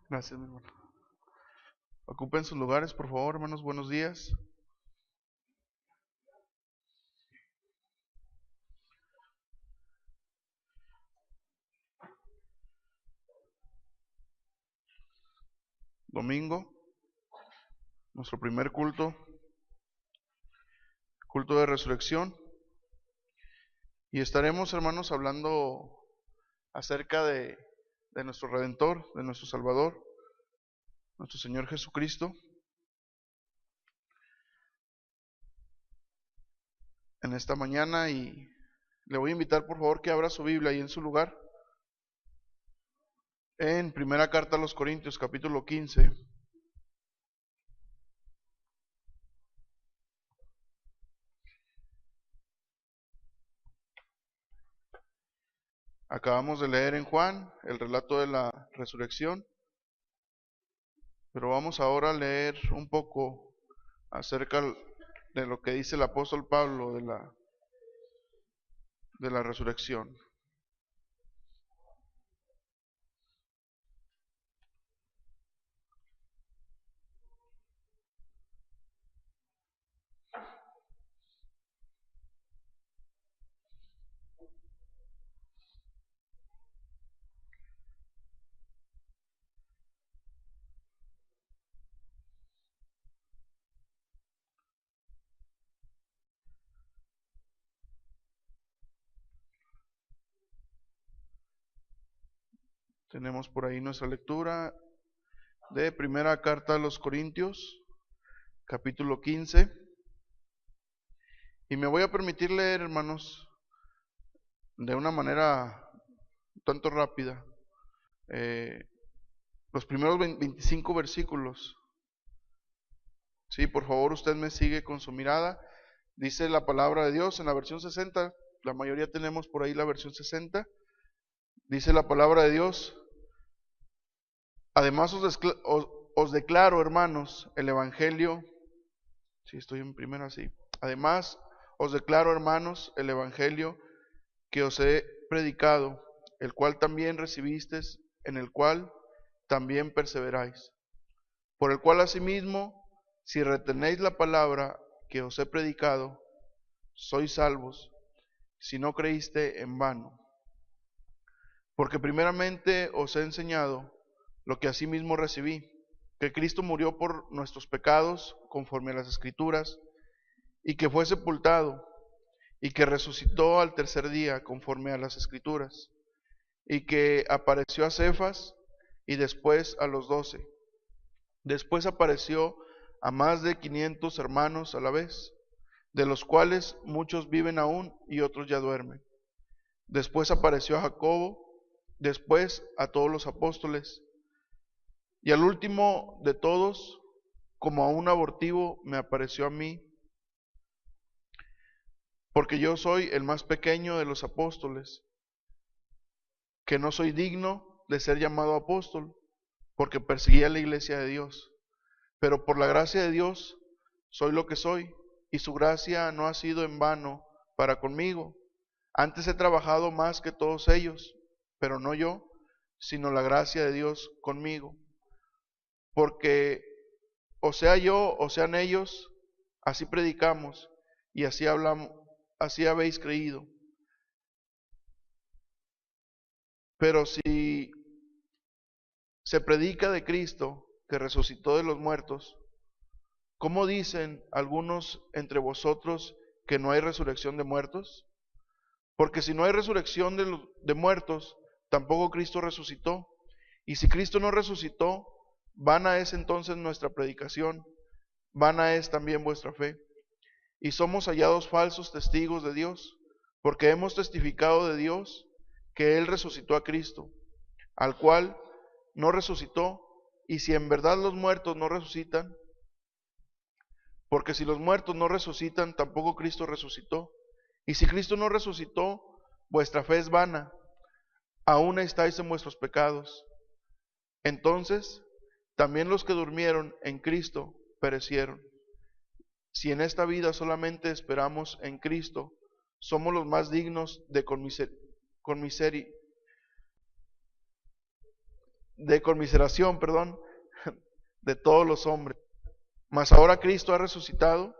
Gracias, mi hermano. Ocupen sus lugares, por favor, hermanos. Buenos días. Domingo, nuestro primer culto, culto de resurrección. Y estaremos, hermanos, hablando acerca de nuestro Redentor, de nuestro Salvador, nuestro Señor Jesucristo. En esta mañana, y le voy a invitar, por favor, que abra su Biblia ahí en su lugar. En primera carta a los Corintios, capítulo 15. Acabamos de leer en Juan el relato de la resurrección, pero vamos ahora a leer un poco acerca de lo que dice el apóstol Pablo de la resurrección. Tenemos por ahí nuestra lectura de primera carta a los Corintios, capítulo 15. Y me voy a permitir leer, hermanos, de una manera un tanto rápida, eh, los primeros 25 versículos. Sí, por favor, usted me sigue con su mirada. Dice la palabra de Dios en la versión 60, la mayoría tenemos por ahí la versión 60. Dice la palabra de Dios: además os declaro, hermanos, el evangelio. Sí, estoy en primera, sí. Además os declaro, hermanos, el evangelio que os he predicado, el cual también recibisteis, en el cual también perseveráis. Por el cual asimismo, si retenéis la palabra que os he predicado, sois salvos, si no creíste en vano. Porque primeramente os he enseñado lo que asimismo recibí, que Cristo murió por nuestros pecados, conforme a las Escrituras, y que fue sepultado, y que resucitó al tercer día, conforme a las Escrituras, y que apareció a Cefas, y después a los 12. Después apareció a más de 500 hermanos a la vez, de los cuales muchos viven aún y otros ya duermen. Después apareció a Jacobo, después a todos los apóstoles, y al último de todos, como a un abortivo, me apareció a mí, porque yo soy el más pequeño de los apóstoles, que no soy digno de ser llamado apóstol, porque perseguí a la iglesia de Dios. Pero por la gracia de Dios soy lo que soy, y su gracia no ha sido en vano para conmigo. Antes he trabajado más que todos ellos, pero no yo, sino la gracia de Dios conmigo. Porque o sea yo, o sean ellos, así predicamos y así hablamos, así habéis creído. Pero si se predica de Cristo que resucitó de los muertos, ¿cómo dicen algunos entre vosotros que no hay resurrección de muertos? Porque si no hay resurrección de muertos, tampoco Cristo resucitó. Y si Cristo no resucitó, vana es entonces nuestra predicación, vana es también vuestra fe. Y somos hallados falsos testigos de Dios, porque hemos testificado de Dios que Él resucitó a Cristo, al cual no resucitó. Y si en verdad los muertos no resucitan, porque si los muertos no resucitan, tampoco Cristo resucitó. Y si Cristo no resucitó, vuestra fe es vana, aún estáis en vuestros pecados. Entonces, también los que durmieron en Cristo perecieron. Si en esta vida solamente esperamos en Cristo, somos los más dignos de de conmiseración, perdón, de todos los hombres. Mas ahora Cristo ha resucitado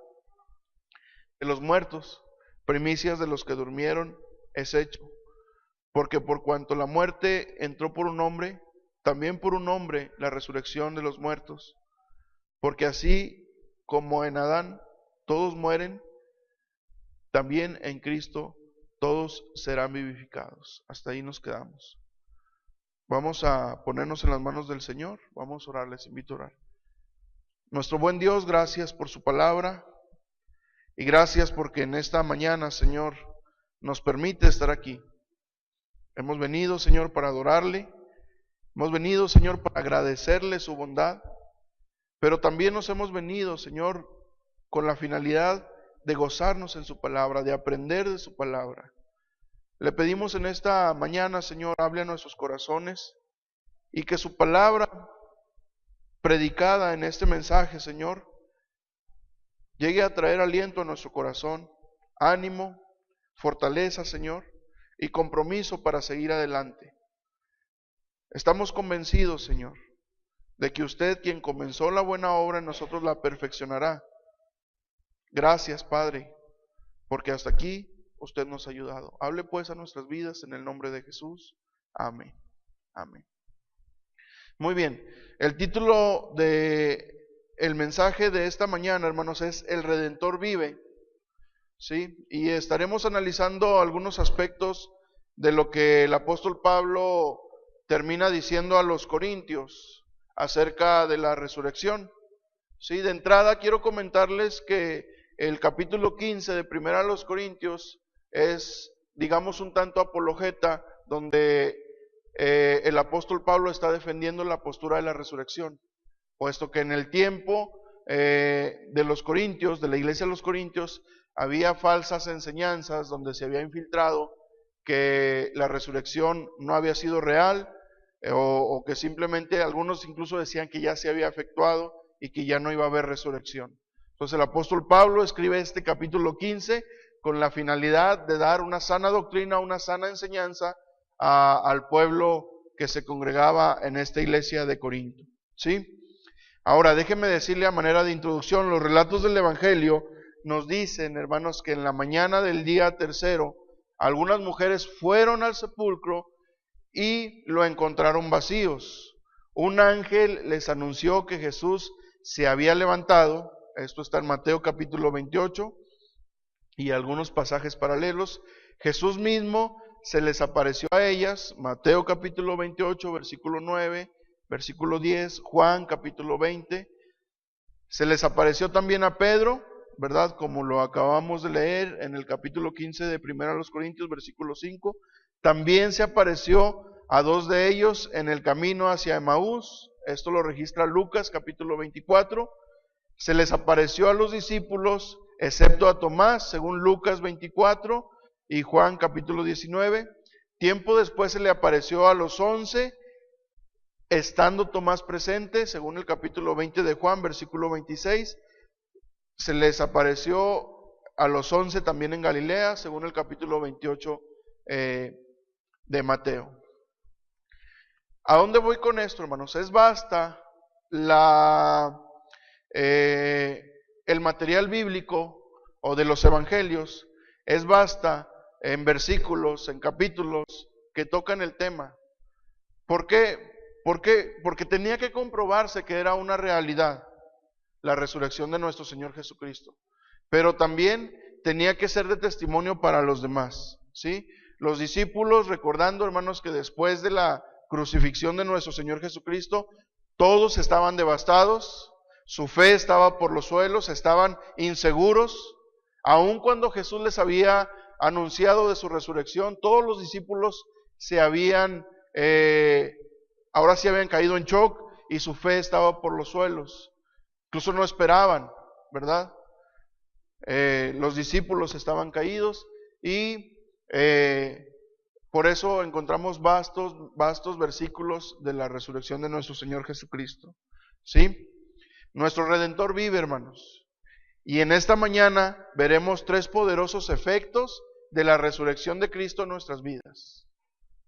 de los muertos, primicias de los que durmieron es hecho. Porque por cuanto la muerte entró por un hombre, también por un hombre la resurrección de los muertos. Porque así como en Adán todos mueren, también en Cristo todos serán vivificados. Hasta ahí nos quedamos. Vamos a ponernos en las manos del Señor. Vamos a orar, les invito a orar. Nuestro buen Dios, gracias por su palabra. Y gracias porque en esta mañana, Señor, nos permite estar aquí. Hemos venido, Señor, para adorarle. Hemos venido, Señor, para agradecerle su bondad. Pero también nos hemos venido, Señor, con la finalidad de gozarnos en su palabra, de aprender de su palabra. Le pedimos en esta mañana, Señor, hable a nuestros corazones y que su palabra predicada en este mensaje, Señor, llegue a traer aliento a nuestro corazón, ánimo, fortaleza, Señor, y compromiso para seguir adelante. Estamos convencidos, Señor, de que usted, quien comenzó la buena obra en nosotros, la perfeccionará. Gracias, Padre, porque hasta aquí usted nos ha ayudado. Hable pues a nuestras vidas en el nombre de Jesús. Amén. Amén. Muy bien, el título de el mensaje de esta mañana, hermanos, es El Redentor vive. ¿Sí? Y estaremos analizando algunos aspectos de lo que el apóstol Pablo termina diciendo a los corintios acerca de la resurrección. ¿Sí? De entrada quiero comentarles que el capítulo 15 de Primera a los Corintios es, digamos, un tanto apologeta, donde el apóstol Pablo está defendiendo la postura de la resurrección, puesto que en el tiempo de los corintios, de la iglesia de los corintios, había falsas enseñanzas donde se había infiltrado que la resurrección no había sido real, o que simplemente algunos incluso decían que ya se había efectuado y que ya no iba a haber resurrección. Entonces el apóstol Pablo escribe este capítulo 15 con la finalidad de dar una sana doctrina, una sana enseñanza al pueblo que se congregaba en esta iglesia de Corinto. ¿Sí? Ahora déjenme decirle a manera de introducción, los relatos del Evangelio nos dicen, hermanos, que en la mañana del día tercero, algunas mujeres fueron al sepulcro y lo encontraron vacíos. Un ángel les anunció que Jesús se había levantado. Esto está en Mateo capítulo 28 y algunos pasajes paralelos. Jesús mismo se les apareció a ellas, Mateo capítulo 28, versículo 9, versículo 10, Juan capítulo 20. Se les apareció también a Pedro, ¿verdad? Como lo acabamos de leer en el capítulo 15 de Primera a los Corintios, versículo 5. También se apareció a dos de ellos en el camino hacia Emaús. Esto lo registra Lucas capítulo 24. Se les apareció a los discípulos, excepto a Tomás, según Lucas 24 y Juan capítulo 19. Tiempo después se le apareció a los 11, estando Tomás presente, según el capítulo 20 de Juan, versículo 26. Se les apareció a los 11 también en Galilea, según el capítulo 28 de Mateo. ¿A dónde voy con esto, hermanos? Es basta el material bíblico o de los evangelios, es basta en versículos, en capítulos que tocan el tema. ¿Por qué? Porque tenía que comprobarse que era una realidad la resurrección de nuestro Señor Jesucristo, pero también tenía que ser de testimonio para los demás, ¿sí? Los discípulos, recordando, hermanos, que después de la crucifixión de nuestro Señor Jesucristo, todos estaban devastados, su fe estaba por los suelos, estaban inseguros, aun cuando Jesús les había anunciado de su resurrección, todos los discípulos se habían, ahora sí habían caído en shock y su fe estaba por los suelos. Incluso no esperaban, ¿verdad? Los discípulos estaban caídos y por eso encontramos vastos versículos de la resurrección de nuestro Señor Jesucristo. ¿Sí? Nuestro Redentor vive, hermanos. Y en esta mañana veremos tres poderosos efectos de la resurrección de Cristo en nuestras vidas.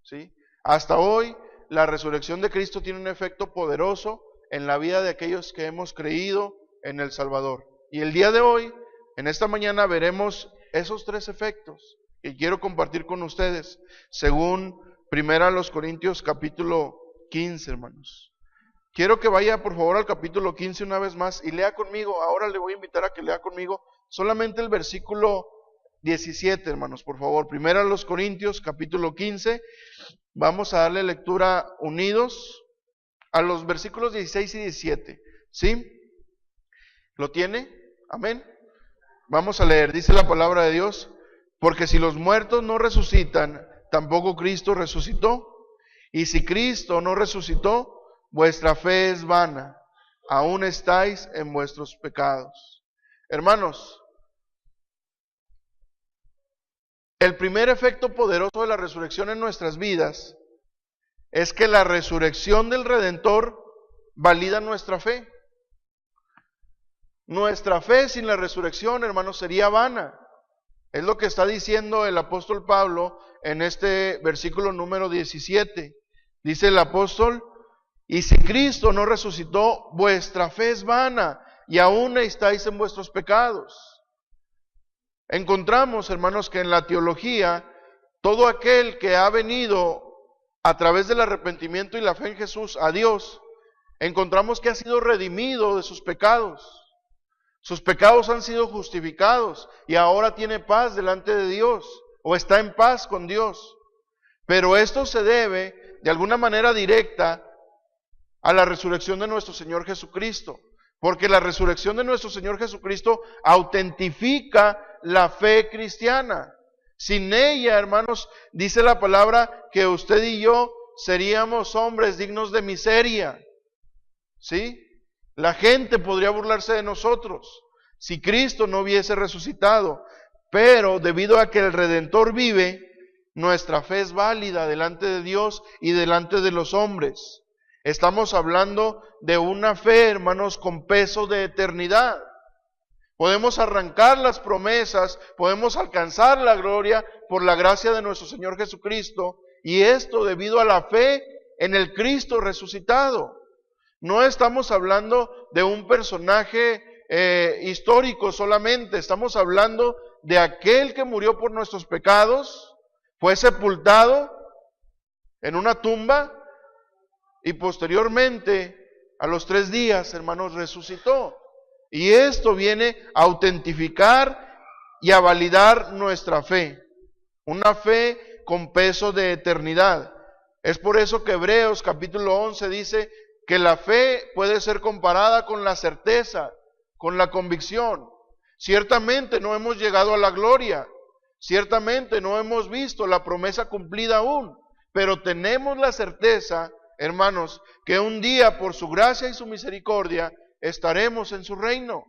¿Sí? Hasta hoy la resurrección de Cristo tiene un efecto poderoso en la vida de aquellos que hemos creído en el Salvador. Y el día de hoy, en esta mañana, veremos esos tres efectos que quiero compartir con ustedes, según 1 Corintios capítulo 15, hermanos. Quiero que vaya por favor al capítulo 15 una vez más y lea conmigo. Ahora le voy a invitar a que lea conmigo solamente el versículo 17, hermanos, por favor. 1 Corintios capítulo 15. Vamos a darle lectura unidos a los versículos 16 y 17. ¿Sí? ¿Lo tiene? Amén. Vamos a leer. Dice la palabra de Dios: porque si los muertos no resucitan, tampoco Cristo resucitó. Y si Cristo no resucitó, vuestra fe es vana, aún estáis en vuestros pecados. Hermanos, el primer efecto poderoso de la resurrección en nuestras vidas es que la resurrección del Redentor valida nuestra fe. Nuestra fe sin la resurrección, hermanos, sería vana. Es lo que está diciendo el apóstol Pablo en este versículo número 17. Dice el apóstol: y si Cristo no resucitó, vuestra fe es vana y aún estáis en vuestros pecados. Encontramos, hermanos, que en la teología, todo aquel que ha venido a través del arrepentimiento y la fe en Jesús a Dios, encontramos que ha sido redimido de sus pecados. Sus pecados han sido justificados y ahora tiene paz delante de Dios, o está en paz con Dios. Pero esto se debe, de alguna manera directa, a la resurrección de nuestro Señor Jesucristo, porque la resurrección de nuestro Señor Jesucristo autentifica la fe cristiana. Sin ella, hermanos, dice la palabra que usted y yo seríamos hombres dignos de miseria. ¿Sí? La gente podría burlarse de nosotros si Cristo no hubiese resucitado, pero debido a que el Redentor vive, nuestra fe es válida delante de Dios y delante de los hombres. Estamos hablando de una fe, hermanos, con peso de eternidad. Podemos arrancar las promesas, podemos alcanzar la gloria por la gracia de nuestro Señor Jesucristo, y esto debido a la fe en el Cristo resucitado. No estamos hablando de un personaje histórico solamente, estamos hablando de aquel que murió por nuestros pecados, fue sepultado en una tumba y posteriormente, a los 3 días, hermanos, resucitó. Y esto viene a autentificar y a validar nuestra fe, una fe con peso de eternidad. Es por eso que Hebreos capítulo 11 dice que la fe puede ser comparada con la certeza, con la convicción. Ciertamente no hemos llegado a la gloria, ciertamente no hemos visto la promesa cumplida aún, pero tenemos la certeza, hermanos, que un día por su gracia y su misericordia estaremos en su reino.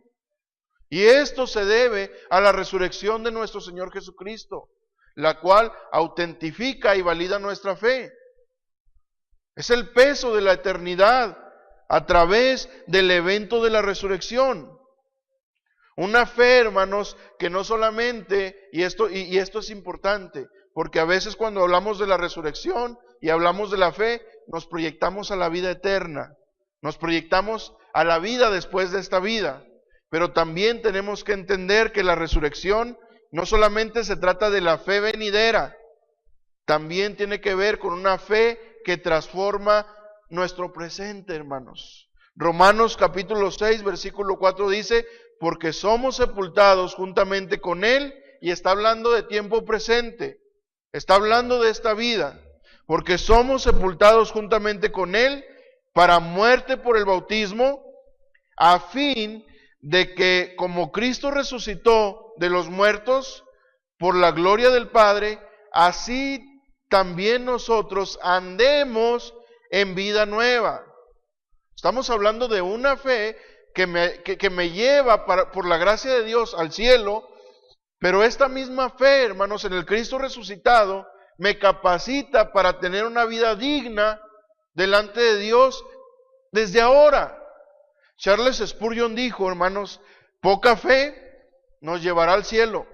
Y esto se debe a la resurrección de nuestro Señor Jesucristo, la cual autentifica y valida nuestra fe. Es el peso de la eternidad a través del evento de la resurrección. Una fe, hermanos, que no solamente, y esto es importante, porque a veces cuando hablamos de la resurrección y hablamos de la fe, nos proyectamos a la vida eterna, nos proyectamos a la vida después de esta vida, pero también tenemos que entender que la resurrección no solamente se trata de la fe venidera, también tiene que ver con una fe que transforma nuestro presente, hermanos. Romanos capítulo 6, versículo 4 dice: porque somos sepultados juntamente con Él, y está hablando de tiempo presente, está hablando de esta vida, porque somos sepultados juntamente con Él para muerte por el bautismo, a fin de que como Cristo resucitó de los muertos por la gloria del Padre, así también nosotros andemos en vida nueva. Estamos hablando de una fe que me lleva por la gracia de Dios al cielo, pero esta misma fe, hermanos, en el Cristo resucitado, me capacita para tener una vida digna delante de Dios desde ahora. Charles Spurgeon dijo, hermanos, poca fe nos llevará al cielo,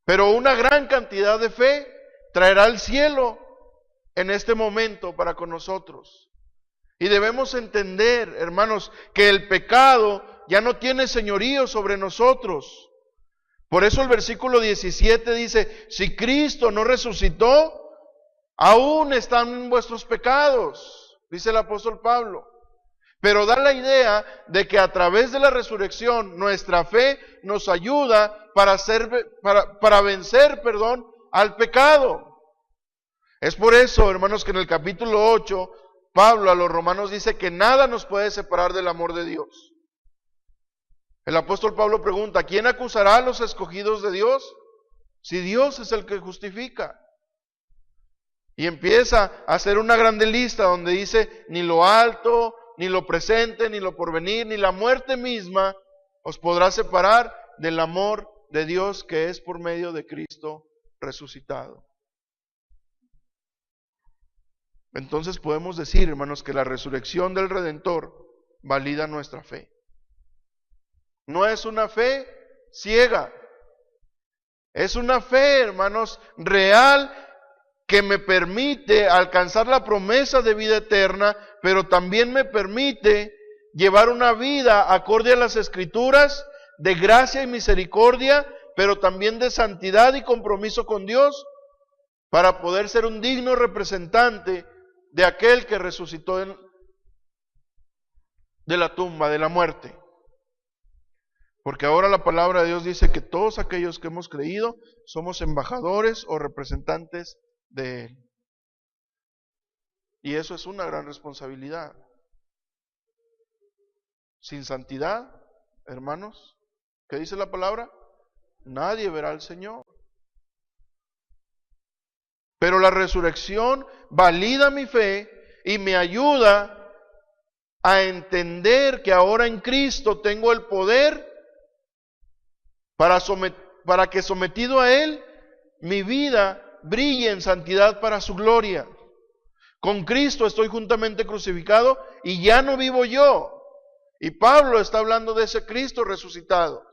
pero una gran cantidad de fe traerá al cielo en este momento para con nosotros. Y debemos entender, hermanos, que el pecado ya no tiene señorío sobre nosotros. Por eso el versículo 17 dice, si Cristo no resucitó, aún están en vuestros pecados, dice el apóstol Pablo. Pero da la idea de que a través de la resurrección nuestra fe nos ayuda para vencer, al pecado. Es por eso, hermanos, que en el capítulo 8, Pablo a los romanos dice que nada nos puede separar del amor de Dios. El apóstol Pablo pregunta, ¿quién acusará a los escogidos de Dios? Si Dios es el que justifica. Y empieza a hacer una grande lista donde dice, ni lo alto, ni lo presente, ni lo porvenir, ni la muerte misma os podrá separar del amor de Dios que es por medio de Cristo resucitado. Entonces podemos decir, hermanos, que la resurrección del Redentor valida nuestra fe. No es una fe ciega, es una fe, hermanos, real, que me permite alcanzar la promesa de vida eterna, pero también me permite llevar una vida acorde a las Escrituras, de gracia y misericordia, pero también de santidad y compromiso con Dios, para poder ser un digno representante de aquel que resucitó de la tumba, de la muerte. Porque ahora la palabra de Dios dice que todos aquellos que hemos creído somos embajadores o representantes de Él. Y eso es una gran responsabilidad. Sin santidad, hermanos, ¿qué dice la palabra? Nadie verá al Señor. Pero la resurrección valida mi fe y me ayuda a entender que ahora en Cristo tengo el poder para que sometido a Él, mi vida brille en santidad para su gloria. Con Cristo estoy juntamente crucificado y ya no vivo yo. Y Pablo está hablando de ese Cristo resucitado.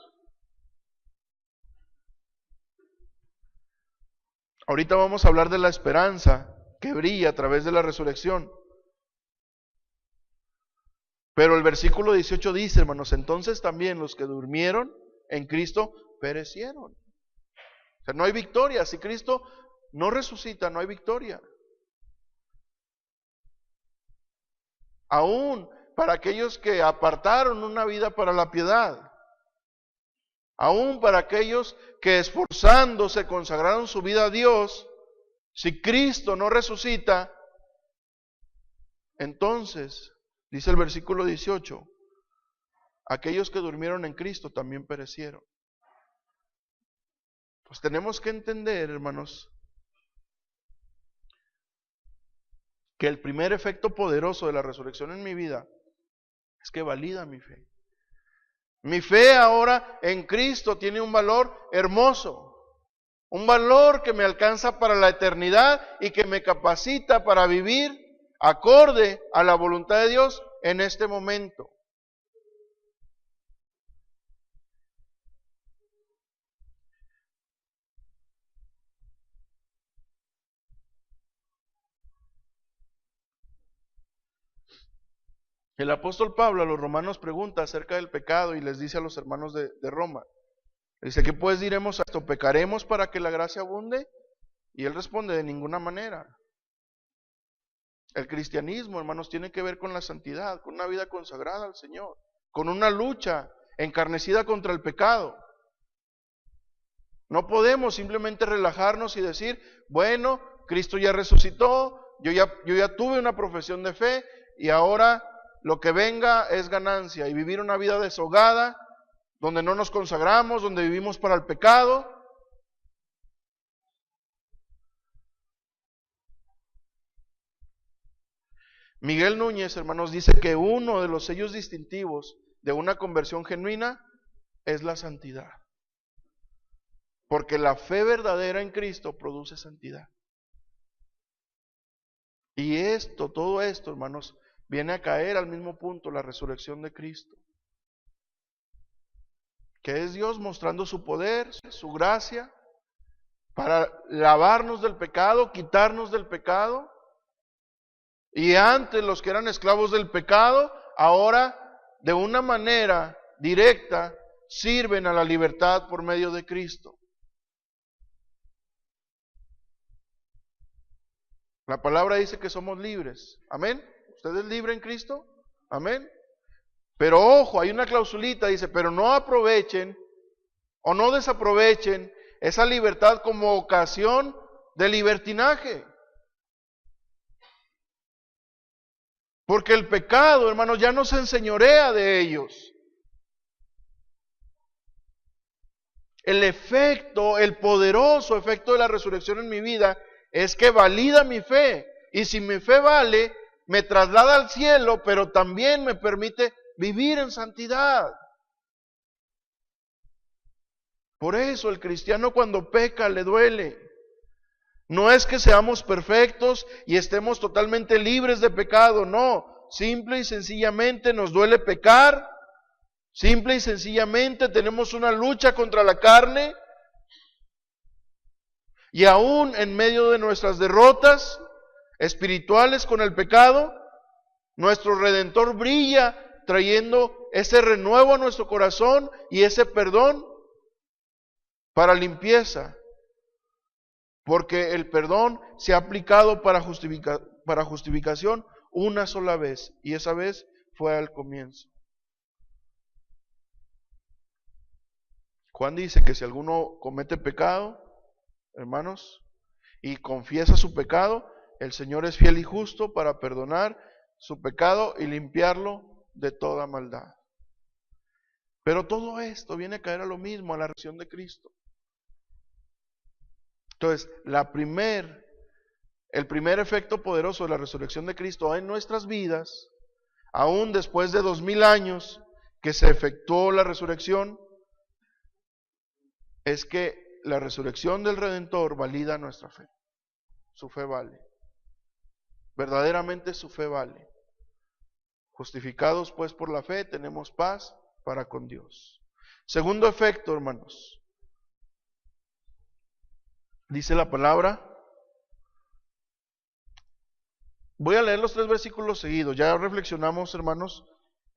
Ahorita vamos a hablar de la esperanza que brilla a través de la resurrección. Pero el versículo 18 dice, hermanos, entonces también los que durmieron en Cristo perecieron. O sea, no hay victoria. Si Cristo no resucita, no hay victoria. Aún para aquellos que apartaron una vida para la piedad. Aún para aquellos que esforzándose consagraron su vida a Dios, si Cristo no resucita, entonces, dice el versículo 18, aquellos que durmieron en Cristo también perecieron. Pues tenemos que entender, hermanos, que el primer efecto poderoso de la resurrección en mi vida es que valida mi fe. Mi fe ahora en Cristo tiene un valor hermoso, un valor que me alcanza para la eternidad y que me capacita para vivir acorde a la voluntad de Dios en este momento. El apóstol Pablo a los romanos pregunta acerca del pecado y les dice a los hermanos de Roma, dice, ¿qué pues diremos a esto? ¿Pecaremos para que la gracia abunde? Y él responde, de ninguna manera. El cristianismo, hermanos, tiene que ver con la santidad, con una vida consagrada al Señor, con una lucha encarnecida contra el pecado. No podemos simplemente relajarnos y decir, bueno, Cristo ya resucitó, yo ya tuve una profesión de fe y ahora lo que venga es ganancia, y vivir una vida deshogada, donde no nos consagramos, donde vivimos para el pecado. Miguel Núñez, hermanos, dice que uno de los sellos distintivos de una conversión genuina es la santidad. Porque la fe verdadera en Cristo produce santidad. Y todo esto, hermanos, viene a caer al mismo punto, la resurrección de Cristo. Que es Dios mostrando su poder, su gracia, para lavarnos del pecado, quitarnos del pecado, Y antes los que eran esclavos del pecado, ahora de una manera directa sirven a la libertad por medio de Cristo. La palabra dice que somos libres. Amén. ¿Usted es libre en Cristo? Amén. Pero ojo, hay una clausulita, dice, pero no aprovechen o no desaprovechen esa libertad como ocasión de libertinaje. Porque el pecado, hermanos, ya no se enseñorea de ellos. El efecto, el poderoso efecto de la resurrección en mi vida es que valida mi fe. Y si mi fe vale, me traslada al cielo, pero también me permite vivir en santidad. Por eso el cristiano cuando peca le duele. No es que seamos perfectos y estemos totalmente libres de pecado, no. Simple y sencillamente nos duele pecar. Simple y sencillamente tenemos una lucha contra la carne. Y aún en medio de nuestras derrotas espirituales con el pecado, nuestro Redentor brilla trayendo ese renuevo a nuestro corazón y ese perdón para limpieza. Porque el perdón se ha aplicado para justificación una sola vez, y esa vez fue al comienzo. Juan dice que si alguno comete pecado, hermanos, y confiesa su pecado, el Señor es fiel y justo para perdonar su pecado y limpiarlo de toda maldad. Pero todo esto viene a caer a lo mismo, a la resurrección de Cristo. Entonces, el primer efecto poderoso de la resurrección de Cristo en nuestras vidas, aún después de 2000 años que se efectuó la resurrección, es que la resurrección del Redentor valida nuestra fe. Su fe vale. Verdaderamente su fe vale. Justificados pues por la fe, tenemos paz para con Dios. Segundo efecto, hermanos. Dice la palabra. Voy a leer los 3 versículos seguidos. Ya reflexionamos, hermanos,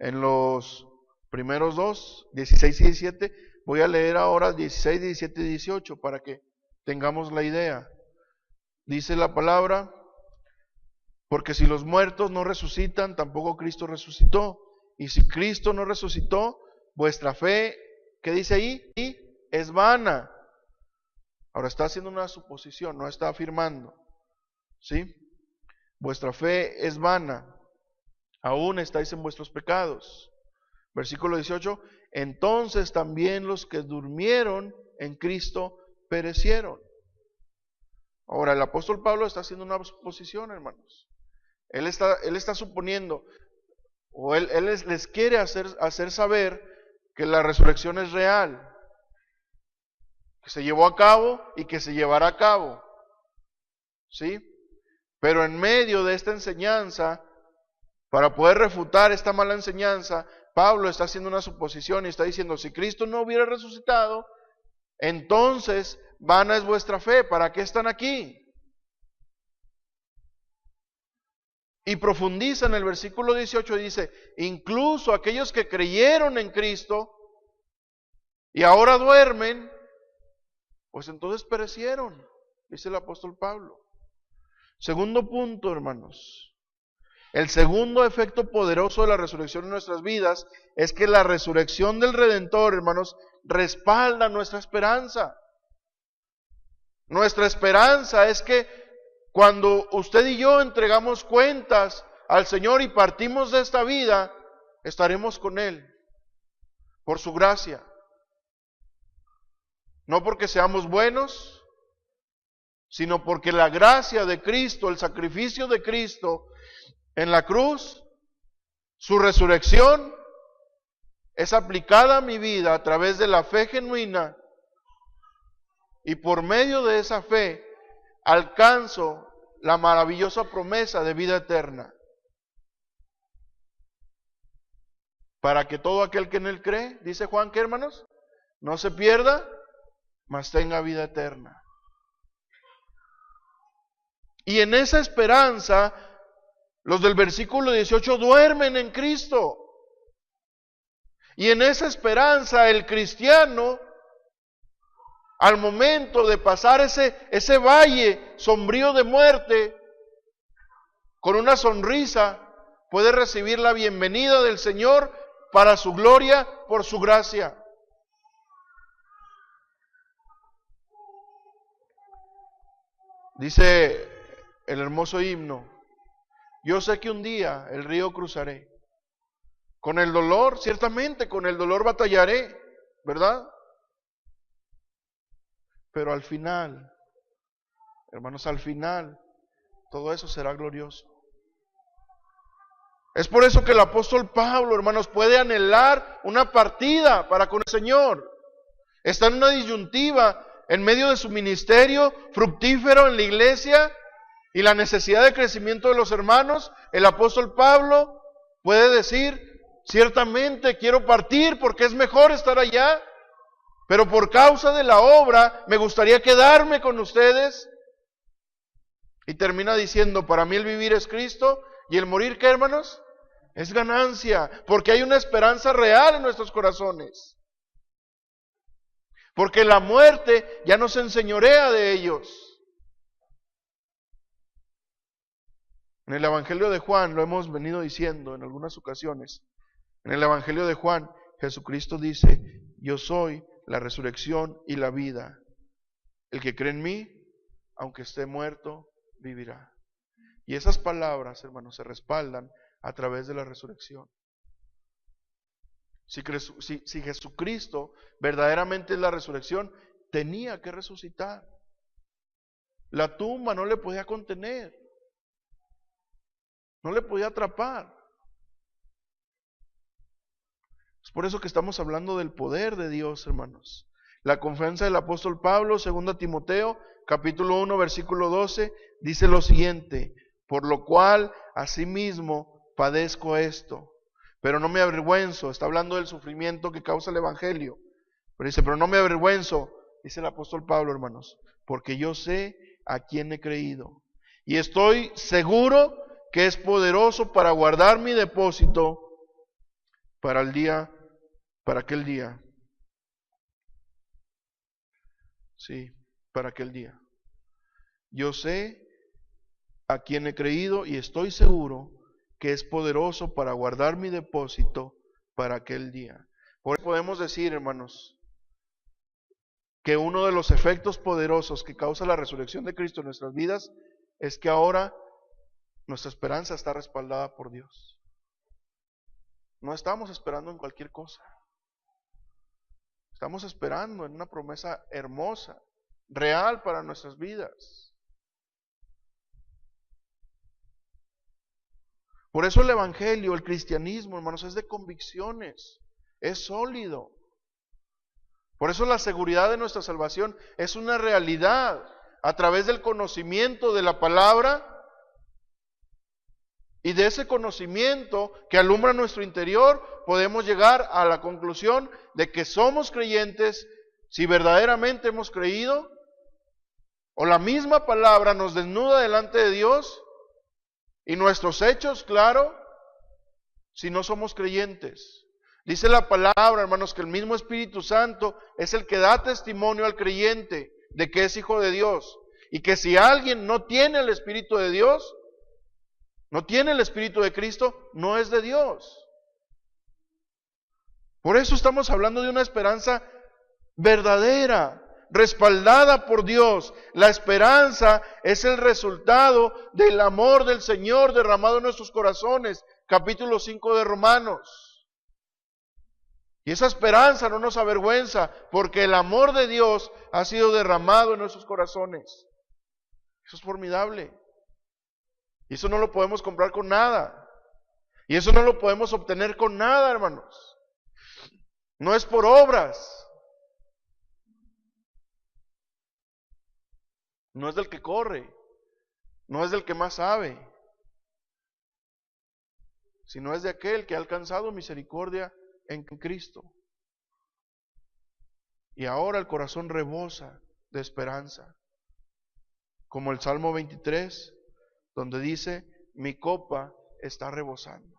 en los primeros 2, 16 y 17. Voy a leer ahora 16, 17 y 18 para que tengamos la idea. Dice la palabra, porque si los muertos no resucitan, tampoco Cristo resucitó. Y si Cristo no resucitó, vuestra fe, ¿qué dice ahí? Y es vana. Ahora está haciendo una suposición, no está afirmando. ¿Sí? Vuestra fe es vana. Aún estáis en vuestros pecados. Versículo 18. Entonces también los que durmieron en Cristo perecieron. Ahora el apóstol Pablo está haciendo una suposición, hermanos. Él está suponiendo, o él les quiere hacer saber que la resurrección es real, que se llevó a cabo y que se llevará a cabo. ¿Sí? Pero en medio de esta enseñanza, para poder refutar esta mala enseñanza, Pablo está haciendo una suposición y está diciendo, si Cristo no hubiera resucitado, entonces vana es vuestra fe, ¿para qué están aquí? Y profundiza en el versículo 18 y dice, incluso aquellos que creyeron en Cristo y ahora duermen, pues entonces perecieron, dice el apóstol Pablo. Segundo punto, hermanos. El segundo efecto poderoso de la resurrección en nuestras vidas es que la resurrección del Redentor, hermanos, respalda nuestra esperanza. Nuestra esperanza es que cuando usted y yo entregamos cuentas al Señor y partimos de esta vida, estaremos con Él, por su gracia. No porque seamos buenos, sino porque la gracia de Cristo, el sacrificio de Cristo en la cruz, su resurrección, es aplicada a mi vida a través de la fe genuina, y por medio de esa fe alcanzo la maravillosa promesa de vida eterna, para que todo aquel que en Él cree, dice Juan, ¿qué, hermanos? No se pierda, mas tenga vida eterna. Y en esa esperanza Los del versículo 18 duermen en Cristo. Y en esa esperanza el cristiano, al momento de pasar ese valle sombrío de muerte, con una sonrisa, puede recibir la bienvenida del Señor para su gloria, por su gracia. Dice el hermoso himno: yo sé que un día el río cruzaré. Con el dolor, ciertamente, con el dolor batallaré, ¿verdad? Pero al final, hermanos, al final, todo eso será glorioso. Es por eso que el apóstol Pablo, hermanos, puede anhelar una partida para con el Señor. Está en una disyuntiva en medio de su ministerio fructífero en la iglesia y la necesidad de crecimiento de los hermanos. El apóstol Pablo puede decir: ciertamente quiero partir porque es mejor estar allá, pero por causa de la obra me gustaría quedarme con ustedes. Y termina diciendo: para mí el vivir es Cristo y el morir, ¿qué, hermanos? Es ganancia, porque hay una esperanza real en nuestros corazones. Porque la muerte ya no se enseñorea de ellos. En el Evangelio de Juan, lo hemos venido diciendo en algunas ocasiones, en el Evangelio de Juan, Jesucristo dice: yo soy la resurrección y la vida. El que cree en mí, aunque esté muerto, vivirá. Y esas palabras, hermanos, se respaldan a través de la resurrección. Si Jesucristo verdaderamente es la resurrección, tenía que resucitar. La tumba no le podía contener, no le podía atrapar. Es por eso que estamos hablando del poder de Dios, hermanos. La confianza del apóstol Pablo, 2 Timoteo, capítulo 1, versículo 12, dice lo siguiente: por lo cual asimismo padezco esto, pero no me avergüenzo. Está hablando del sufrimiento que causa el Evangelio. Pero dice: pero no me avergüenzo, dice el apóstol Pablo, hermanos, porque yo sé a quién he creído. Y estoy seguro que es poderoso para guardar mi depósito para aquel día. Sí, para aquel día. Yo sé a quién he creído y estoy seguro que es poderoso para guardar mi depósito para aquel día. Por eso podemos decir, hermanos, que uno de los efectos poderosos que causa la resurrección de Cristo en nuestras vidas es que ahora nuestra esperanza está respaldada por Dios. No estamos esperando en cualquier cosa. Estamos esperando en una promesa hermosa, real para nuestras vidas. Por eso el Evangelio, el cristianismo, hermanos, es de convicciones, es sólido. Por eso la seguridad de nuestra salvación es una realidad a través del conocimiento de la palabra y de ese conocimiento que alumbra nuestro interior. Podemos llegar a la conclusión de que somos creyentes si verdaderamente hemos creído, o la misma palabra nos desnuda delante de Dios y nuestros hechos, claro, si no somos creyentes. Dice la palabra, hermanos, que el mismo Espíritu Santo es el que da testimonio al creyente de que es hijo de Dios, y que si alguien no tiene el Espíritu de Dios, no tiene el Espíritu de Cristo, no es de Dios. Por eso estamos hablando de una esperanza verdadera, respaldada por Dios. La esperanza es el resultado del amor del Señor derramado en nuestros corazones. Capítulo 5 de Romanos. Y esa esperanza no nos avergüenza, porque el amor de Dios ha sido derramado en nuestros corazones. Eso es formidable. Y eso no lo podemos comprar con nada. Y eso no lo podemos obtener con nada, hermanos. No es por obras. No es del que corre. No es del que más sabe. Sino es de aquel que ha alcanzado misericordia en Cristo. Y ahora el corazón rebosa de esperanza. Como el Salmo 23, donde dice: mi copa está rebosando.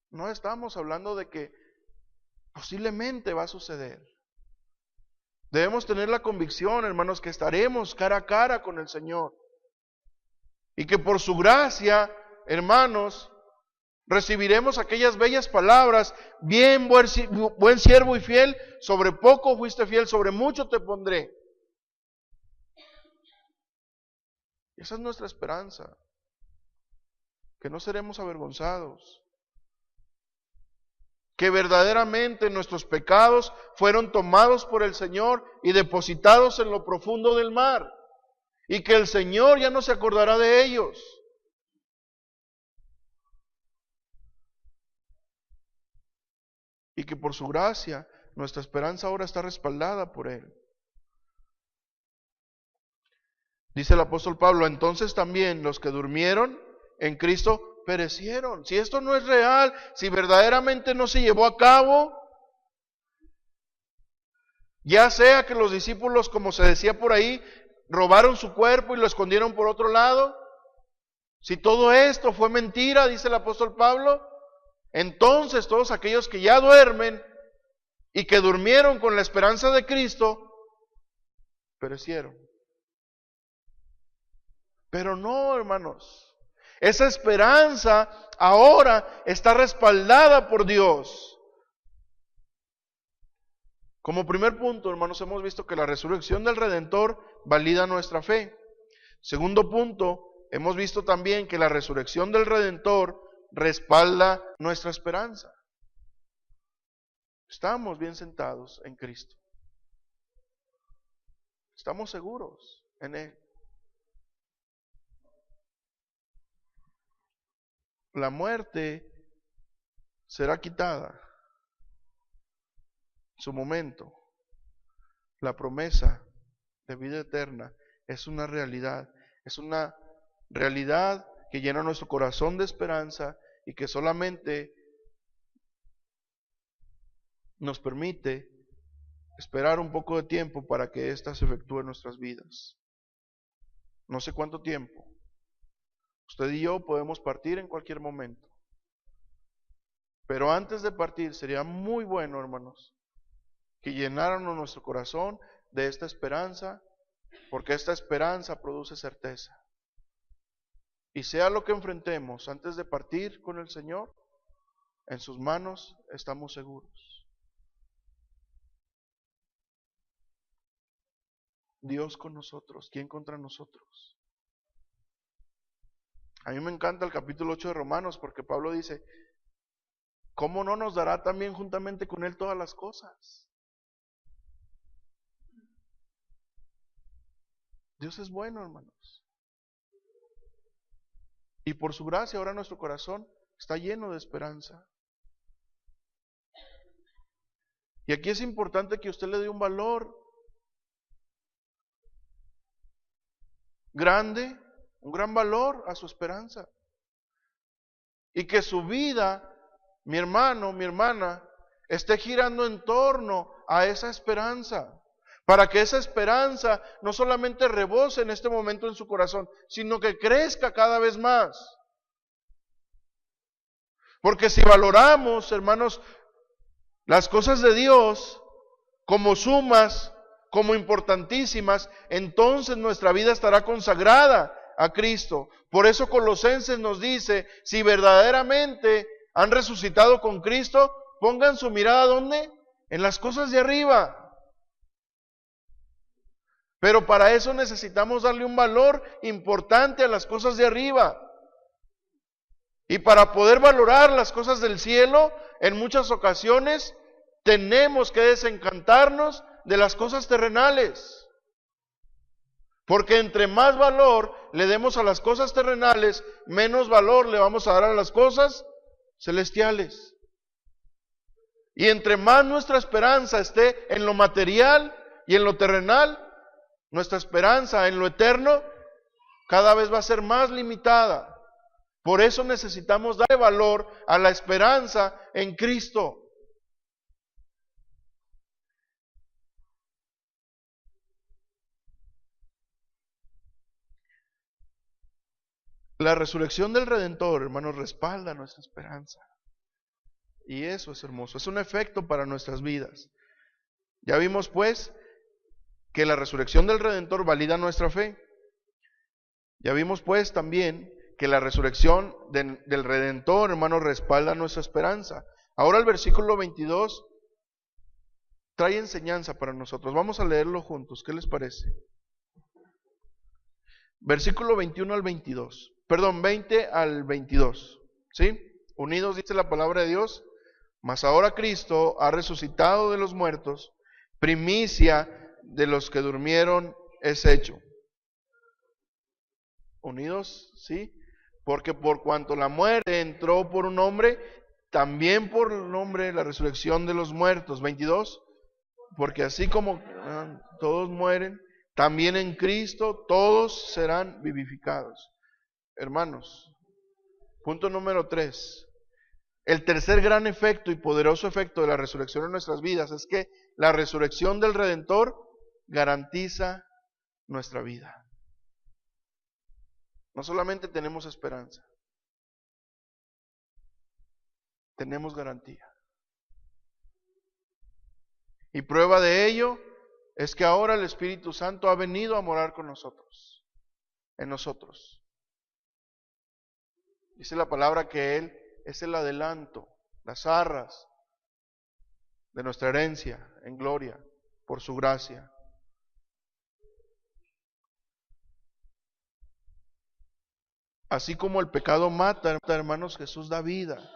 No estamos hablando de que posiblemente va a suceder. Debemos tener la convicción, hermanos, que estaremos cara a cara con el Señor. Y que por su gracia, hermanos, recibiremos aquellas bellas palabras: bien, buen siervo y fiel, sobre poco fuiste fiel, sobre mucho te pondré. Esa es nuestra esperanza, que no seremos avergonzados, que verdaderamente nuestros pecados fueron tomados por el Señor y depositados en lo profundo del mar, y que el Señor ya no se acordará de ellos. Y que por su gracia nuestra esperanza ahora está respaldada por Él. Dice el apóstol Pablo: entonces también los que durmieron en Cristo perecieron. Si esto no es real, si verdaderamente no se llevó a cabo, ya sea que los discípulos, como se decía por ahí, robaron su cuerpo y lo escondieron por otro lado, si todo esto fue mentira, dice el apóstol Pablo, entonces todos aquellos que ya duermen y que durmieron con la esperanza de Cristo, perecieron. Pero no, hermanos, esa esperanza ahora está respaldada por Dios. Como primer punto, hermanos, hemos visto que la resurrección del Redentor valida nuestra fe. Segundo punto, hemos visto también que la resurrección del Redentor respalda nuestra esperanza. Estamos bien sentados en Cristo. Estamos seguros en Él. La muerte será quitada en su momento. La promesa de vida eterna es una realidad que llena nuestro corazón de esperanza y que solamente nos permite esperar un poco de tiempo para que ésta se efectúe en nuestras vidas. No sé cuánto tiempo. Usted y yo podemos partir en cualquier momento. Pero antes de partir sería muy bueno, hermanos, que llenáramos nuestro corazón de esta esperanza, porque esta esperanza produce certeza. Y sea lo que enfrentemos antes de partir con el Señor, en sus manos estamos seguros. Dios con nosotros, ¿quién contra nosotros? A mí me encanta el capítulo 8 de Romanos, porque Pablo dice: ¿cómo no nos dará también juntamente con Él todas las cosas? Dios es bueno, hermanos. Y por su gracia ahora nuestro corazón está lleno de esperanza. Y aquí es importante que usted le dé un valor grande, un gran valor a su esperanza. Y que su vida, mi hermano, mi hermana, esté girando en torno a esa esperanza. Para que esa esperanza no solamente rebose en este momento en su corazón, sino que crezca cada vez más. Porque si valoramos, hermanos, las cosas de Dios como sumas, como importantísimas, entonces nuestra vida estará consagrada a Cristo. Por eso Colosenses nos dice: si verdaderamente han resucitado con Cristo, pongan su mirada ¿dónde? En las cosas de arriba. Pero para eso necesitamos darle un valor importante a las cosas de arriba. Y para poder valorar las cosas del cielo, en muchas ocasiones tenemos que desencantarnos de las cosas terrenales. Porque entre más valor le demos a las cosas terrenales, menos valor le vamos a dar a las cosas celestiales. Y entre más nuestra esperanza esté en lo material y en lo terrenal, nuestra esperanza en lo eterno cada vez va a ser más limitada. Por eso necesitamos darle valor a la esperanza en Cristo. La resurrección del Redentor, hermanos, respalda nuestra esperanza. Y eso es hermoso, es un efecto para nuestras vidas. Ya vimos pues que la resurrección del Redentor valida nuestra fe. Ya vimos pues también que la resurrección del Redentor, hermanos, respalda nuestra esperanza. Ahora el versículo 22 trae enseñanza para nosotros. Vamos a leerlo juntos, ¿qué les parece? Versículo 21 al 22. Perdón, 20 al 22. ¿Sí? Unidos dice la palabra de Dios. Mas ahora Cristo ha resucitado de los muertos, primicia de los que durmieron es hecho. Unidos, ¿sí? Porque por cuanto la muerte entró por un hombre, también por el hombre la resurrección de los muertos. 22. Porque así como todos mueren, también en Cristo todos serán vivificados. Hermanos, punto número 3. El tercer gran efecto y poderoso efecto de la resurrección en nuestras vidas es que la resurrección del Redentor garantiza nuestra vida. No solamente tenemos esperanza, tenemos garantía. Y prueba de ello es que ahora el Espíritu Santo ha venido a morar con nosotros, en nosotros. Dice la palabra que Él es el adelanto, las arras de nuestra herencia en gloria, por su gracia. Así como el pecado mata, hermanos, Jesús da vida.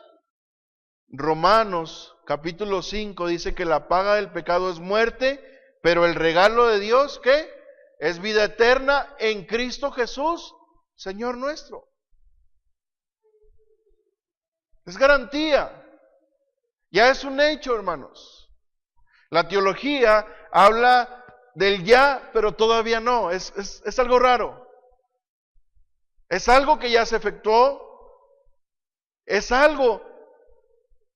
Romanos capítulo 5 dice que la paga del pecado es muerte, pero el regalo de Dios, ¿qué? Es vida eterna en Cristo Jesús, Señor nuestro. Es garantía. Ya es un hecho, hermanos. La teología habla del ya, pero todavía no. Es algo raro. Es algo que ya se efectuó. Es algo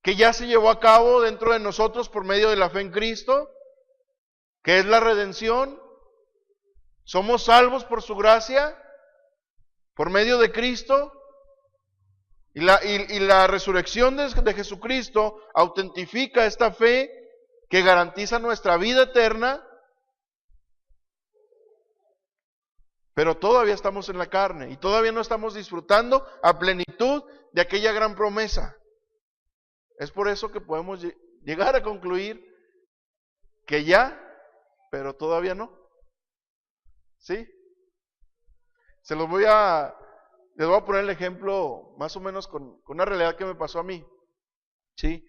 que ya se llevó a cabo dentro de nosotros por medio de la fe en Cristo, que es la redención. Somos salvos por su gracia, por medio de Cristo. Y la resurrección de Jesucristo autentifica esta fe que garantiza nuestra vida eterna, pero todavía estamos en la carne y todavía no estamos disfrutando a plenitud de aquella gran promesa. Es por eso que podemos llegar a concluir que ya, pero todavía no. ¿Sí? Les voy a poner el ejemplo más o menos con una realidad que me pasó a mí. ¿Sí?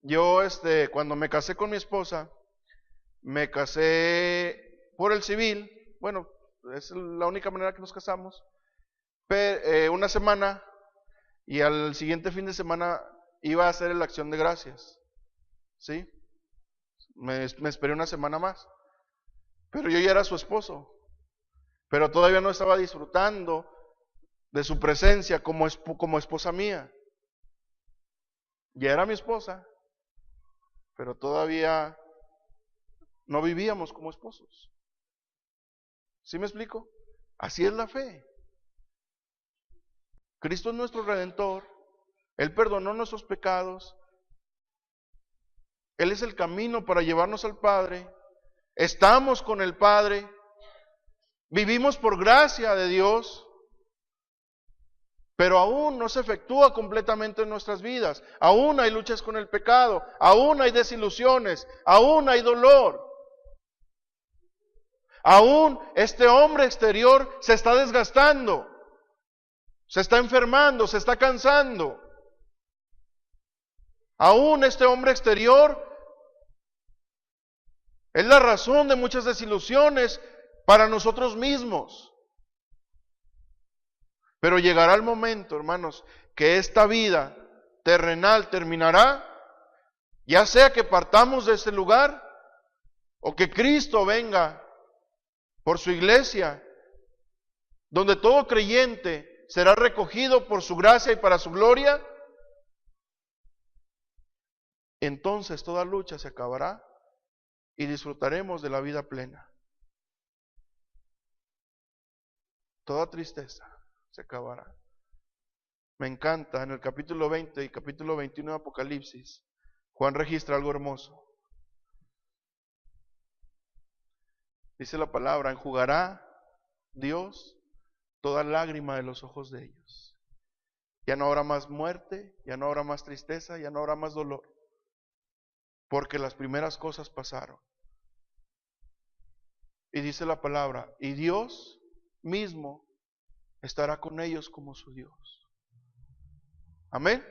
Yo, cuando me casé con mi esposa, me casé por el civil. Bueno, es la única manera que nos casamos. Una semana, y al siguiente fin de semana iba a hacer la acción de gracias. ¿Sí? Me esperé una semana más. Pero yo ya era su esposo. Pero todavía no estaba disfrutando de su presencia como esposa mía. Ya era mi esposa, pero todavía no vivíamos como esposos. ¿Sí me explico? Así es la fe. Cristo es nuestro Redentor. Él perdonó nuestros pecados. Él es el camino para llevarnos al Padre. Estamos con el Padre. Vivimos por gracia de Dios. Pero aún no se efectúa completamente en nuestras vidas. Aún hay luchas con el pecado. Aún hay desilusiones. Aún hay dolor. Aún este hombre exterior se está desgastando. Se está enfermando, se está cansando. Aún este hombre exterior es la razón de muchas desilusiones para nosotros mismos. Pero llegará el momento, hermanos, que esta vida terrenal terminará, ya sea que partamos de este lugar o que Cristo venga por su iglesia, donde todo creyente será recogido por su gracia y para su gloria. Entonces toda lucha se acabará y disfrutaremos de la vida plena. Toda tristeza se acabará. Me encanta, en el capítulo 20 y capítulo 21 de Apocalipsis, Juan registra algo hermoso. Dice la palabra, enjugará Dios toda lágrima de los ojos de ellos. Ya no habrá más muerte, ya no habrá más tristeza, ya no habrá más dolor, porque las primeras cosas pasaron. Y dice la palabra, y Dios mismo estará con ellos como su Dios. Amén.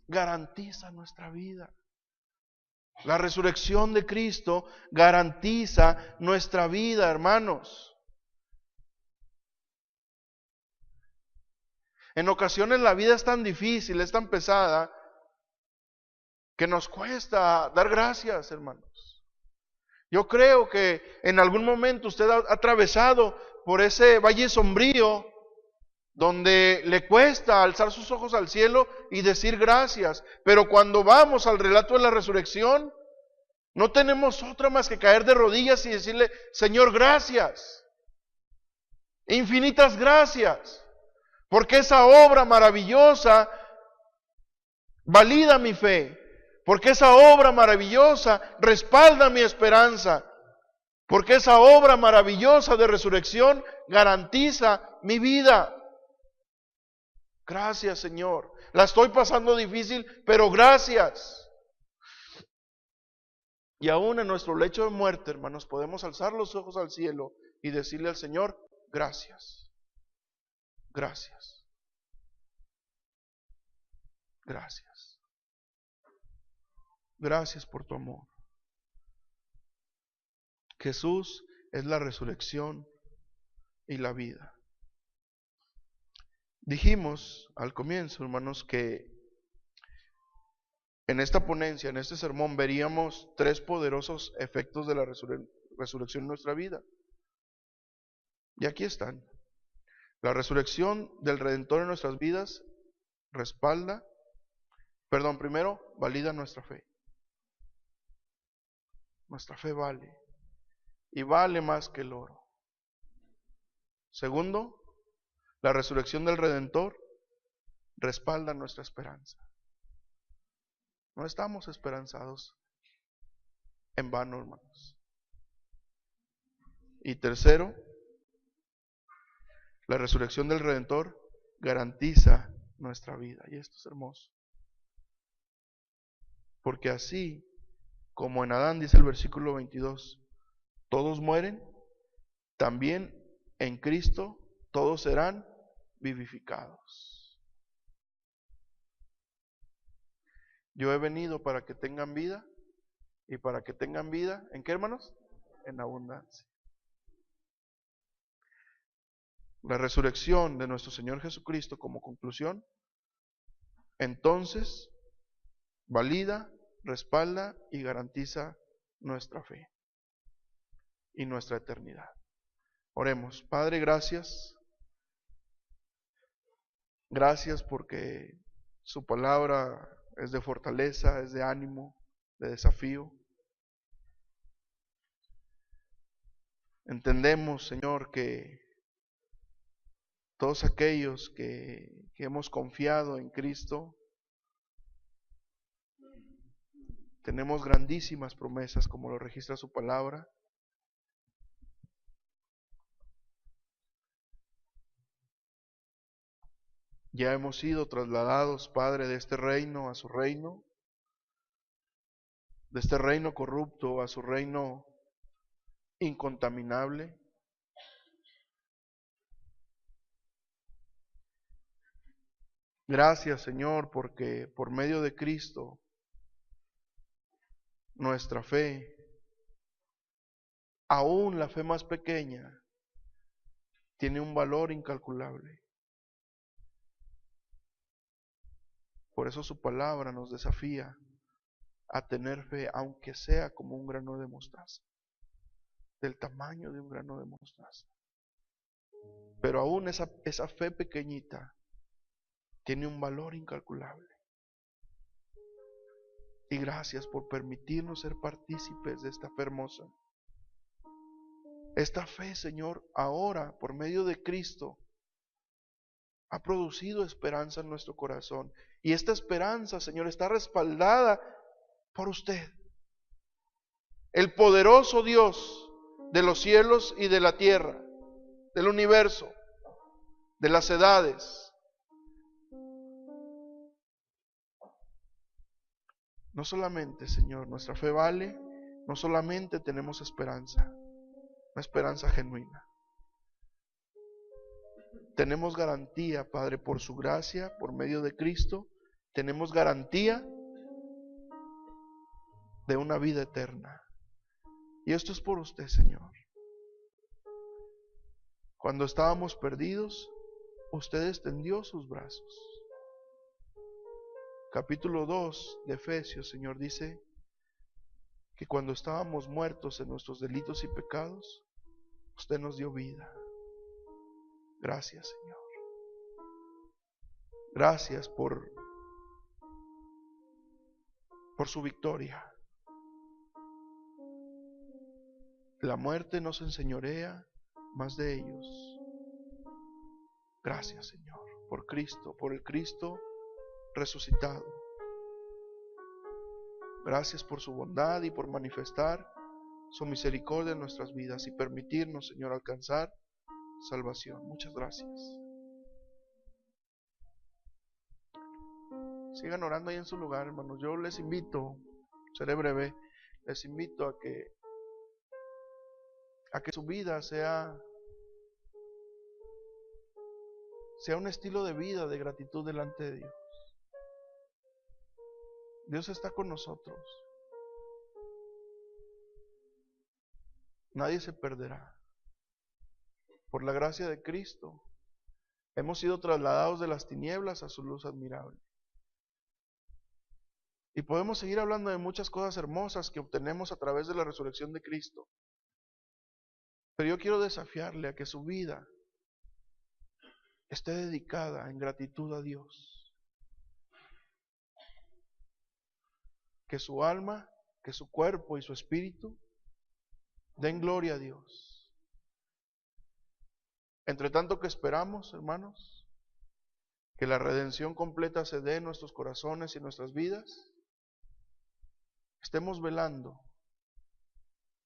Garantiza nuestra vida. La resurrección de Cristo garantiza nuestra vida, hermanos. En ocasiones la vida es tan difícil, es tan pesada, que nos cuesta dar gracias, hermanos. Yo creo que en algún momento usted ha atravesado por ese valle sombrío, donde le cuesta alzar sus ojos al cielo y decir gracias. Pero cuando vamos al relato de la resurrección, no tenemos otra más que caer de rodillas y decirle, Señor, gracias. Infinitas gracias. Porque esa obra maravillosa valida mi fe. Porque esa obra maravillosa respalda mi esperanza. Porque esa obra maravillosa de resurrección garantiza mi vida. Gracias, Señor. La estoy pasando difícil, pero gracias. Y aún en nuestro lecho de muerte, hermanos, podemos alzar los ojos al cielo y decirle al Señor, gracias. Gracias. Gracias. Gracias por tu amor. Jesús es la resurrección y la vida. Dijimos al comienzo, hermanos, que en esta ponencia, en este sermón, veríamos tres poderosos efectos de la resurrección en nuestra vida. Y aquí están. La resurrección del Redentor en nuestras vidas primero, valida nuestra fe. Nuestra fe vale. Y vale más que el oro. Segundo, la resurrección del Redentor respalda nuestra esperanza. No estamos esperanzados en vano, hermanos. Y tercero, la resurrección del Redentor garantiza nuestra vida. Y esto es hermoso. Porque así como en Adán, dice el versículo 22, todos mueren, también en Cristo todos serán vivificados. Yo he venido para que tengan vida, y para que tengan vida, ¿en qué, hermanos? En abundancia. La resurrección de nuestro Señor Jesucristo como conclusión, entonces, valida, respalda y garantiza nuestra fe y nuestra eternidad. Oremos. Padre, gracias. Gracias porque su palabra es de fortaleza, es de ánimo, de desafío. Entendemos, Señor, que todos aquellos que hemos confiado en Cristo, tenemos grandísimas promesas como lo registra su palabra. Ya hemos sido trasladados, Padre, de este reino a su reino, de este reino corrupto a su reino incontaminable. Gracias, Señor, porque por medio de Cristo, nuestra fe, aún la fe más pequeña, tiene un valor incalculable. Por eso su palabra nos desafía a tener fe, aunque sea como un grano de mostaza, del tamaño de un grano de mostaza. Pero aún esa fe pequeñita tiene un valor incalculable. Y gracias por permitirnos ser partícipes de esta fe hermosa. Esta fe, Señor, ahora, por medio de Cristo, ha producido esperanza en nuestro corazón. Y esta esperanza, Señor, está respaldada por usted. El poderoso Dios de los cielos y de la tierra, del universo, de las edades. No solamente, Señor, nuestra fe vale, no solamente tenemos esperanza, una esperanza genuina. Tenemos garantía, Padre, por su gracia, por medio de Cristo, tenemos garantía de una vida eterna. Y esto es por usted, Señor. Cuando estábamos perdidos, usted extendió sus brazos. Capítulo 2 de Efesios, Señor, dice que cuando estábamos muertos en nuestros delitos y pecados, usted nos dio vida. Gracias, Señor. Gracias por su victoria. La muerte no se enseñorea más de ellos. Gracias, Señor, por Cristo, por el Cristo resucitado. Gracias por su bondad y por manifestar su misericordia en nuestras vidas y permitirnos, Señor, alcanzar salvación. Muchas gracias. Sigan orando ahí en su lugar, hermanos. Yo les invito, seré breve, les invito a que su vida sea un estilo de vida de gratitud delante de Dios. Dios está con nosotros. Nadie se perderá. Por la gracia de Cristo, hemos sido trasladados de las tinieblas a su luz admirable. Y podemos seguir hablando de muchas cosas hermosas que obtenemos a través de la resurrección de Cristo. Pero yo quiero desafiarle a que su vida esté dedicada en gratitud a Dios. Que su alma, que su cuerpo y su espíritu den gloria a Dios. Entre tanto que esperamos, hermanos, que la redención completa se dé en nuestros corazones y en nuestras vidas, estemos velando,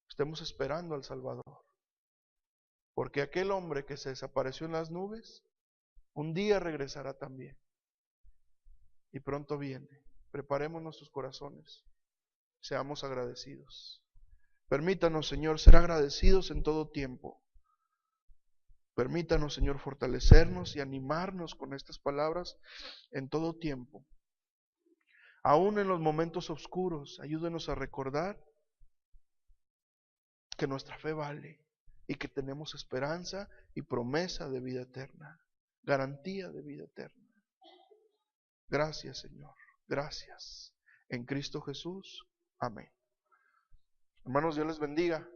estemos esperando al Salvador. Porque aquel hombre que se desapareció en las nubes, un día regresará también. Y pronto viene. Preparemos nuestros corazones. Seamos agradecidos. Permítanos, Señor, ser agradecidos en todo tiempo. Permítanos, Señor, fortalecernos y animarnos con estas palabras en todo tiempo. Aún en los momentos oscuros, ayúdenos a recordar que nuestra fe vale y que tenemos esperanza y promesa de vida eterna, garantía de vida eterna. Gracias, Señor, gracias. En Cristo Jesús, amén. Hermanos, Dios les bendiga.